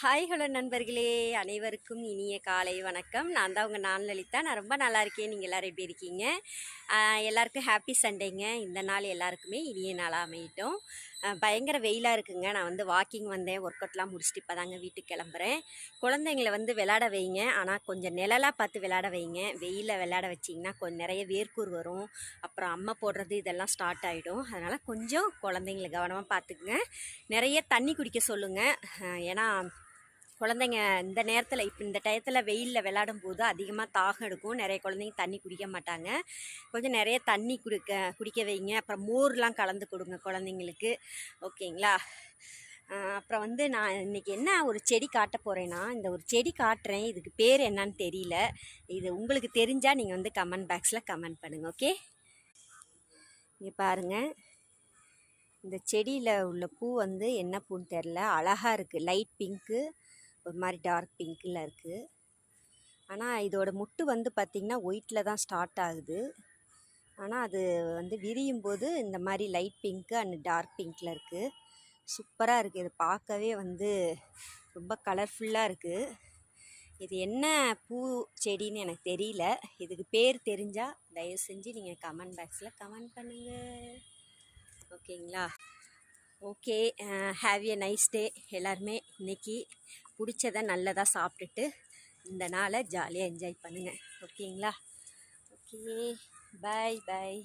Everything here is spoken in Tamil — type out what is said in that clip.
ஹாய் ஹலோ நண்பர்களே, அனைவருக்கும் இனிய காலை வணக்கம். நான் தான் உங்கள் லலிதா. நான் ரொம்ப நல்லா இருக்கேன். நீங்கள் எல்லோரும் எப்படி இருக்கீங்க? எல்லாருக்கும் ஹாப்பி சண்டேங்க. இந்த நாள் எல்லாருக்குமே இனிய நாளாக அமையட்டும். பயங்கர வெயிலாக இருக்குங்க. நான் வந்து வாக்கிங் வந்தேன், ஒர்க் அவுட்லாம் முடிச்சுட்டு இப்போ தாங்க வீட்டுக்கு கிளம்புறேன். குழந்தைங்கள வந்து விளையாட வைங்க, ஆனால் கொஞ்சம் நிழலாக பார்த்து விளையாட வைங்க. வெயிலில் விளையாட வச்சிங்கன்னா கொஞ்சம் நிறைய வேர்க்கூர் வரும், அப்புறம் அம்மை போடுறது இதெல்லாம் ஸ்டார்ட் ஆகிடும். அதனால் கொஞ்சம் குழந்தைங்கள கவனமாக பார்த்துக்குங்க. நிறைய தண்ணி குடிக்க சொல்லுங்கள். ஏன்னா குழந்தைங்க இந்த நேரத்தில் இப்போ இந்த டயத்தில் வெயிலில் விளையாடும் போது அதிகமாக தாகம் எடுக்கும். நிறைய குழந்தைங்க தண்ணி குடிக்க மாட்டாங்க. கொஞ்சம் நிறைய தண்ணி குடிக்க வைங்க. அப்புறம் மோர்லாம் கலந்து கொடுங்க குழந்தைங்களுக்கு. ஓகேங்களா? அப்புறம் வந்து நான் இன்றைக்கி என்ன ஒரு செடி காட்ட போகிறேன்னா, இந்த ஒரு செடி காட்டுறேன். இதுக்கு பேர் என்னன்னு தெரியல. இது உங்களுக்கு தெரிஞ்சால் நீங்கள் வந்து கமெண்ட் பாக்ஸில் கமெண்ட் பண்ணுங்கள். ஓகே, இங்கே பாருங்கள். இந்த செடியில் உள்ள பூ வந்து என்ன பூன்னு தெரில, அழகாக இருக்குது. லைட் பிங்க்கு, ஒரு மாதிரி டார்க் பிங்க்கில் இருக்குது. ஆனால் இதோட முட்டு வந்து பார்த்திங்கன்னா ஒயிட்டில் தான் ஸ்டார்ட் ஆகுது. ஆனால் அது வந்து விரியும் போது இந்த மாதிரி லைட் பிங்க்கு அண்ட் டார்க் பிங்க்கில் இருக்குது. சூப்பராக இருக்குது. இது பார்க்கவே வந்து ரொம்ப கலர்ஃபுல்லாக இருக்குது. இது என்ன பூ செடின்னு எனக்கு தெரியல. இதுக்கு பேர் தெரிஞ்சால் தயவு செஞ்சு நீங்கள் கமெண்ட் பாக்ஸில் கமெண்ட் பண்ணுங்கள். ஓகேங்களா? Okay, have a nice day. எல்லாருமே இன்றைக்கி பிடிச்சதை நல்லதாக சாப்பிட்டுட்டு இந்த நாளை ஜாலியாக என்ஜாய் பண்ணுங்கள். ஓகேங்களா? ஓகே, பாய் பாய்.